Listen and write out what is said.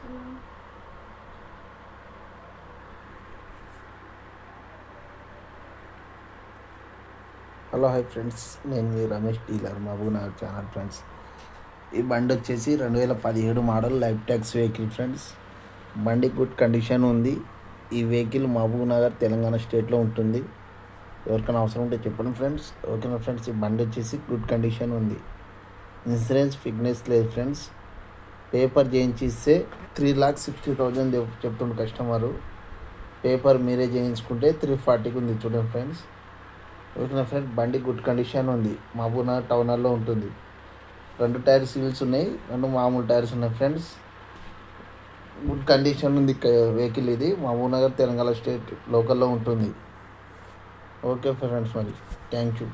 Hello hi friends, నేను మీ Ramesh dealer Mahabubnagar channel. Friends, ఈ బండి వచ్చేసి 2017 model life tax vehicle. Friends, బండి గుడ్ కండిషన్ ఉంది. ఈ వెహికల్ మహబూబ్నగర్ తెలంగాణ స్టేట్లో ఉంటుంది. ఎవరికైనా అవసరం ఉంటే చెప్పండి ఫ్రెండ్స్. ఓకేనా ఫ్రెండ్స్, ఈ బండి వచ్చేసి గుడ్ కండిషన్ ఉంది. ఇన్సూరెన్స్ ఫిట్నెస్ లేదు ఫ్రెండ్స్. పేపర్ చేయించిస్తే 3,60,000 చెప్తుండే కస్టమరు. పేపర్ మీరే చేయించుకుంటే 340కి ఉంది. చూడండి ఫ్రెండ్స్. ఓకేనా ఫ్రెండ్, బండి గుడ్ కండిషన్ ఉంది. మహబూబ్నగర్ టౌన్ హాల్లో ఉంటుంది. 2 టైర్స్ వీల్స్ ఉన్నాయి, 2 మామూలు టైర్స్ ఉన్నాయి. ఫ్రెండ్స్, గుడ్ కండిషన్ ఉంది వెహికల్. ఇది మహబూబ్నగర్ తెలంగాణ స్టేట్ లోకల్లో ఉంటుంది. ఓకే ఫ్రెండ్స్, మరి థ్యాంక్ యూ.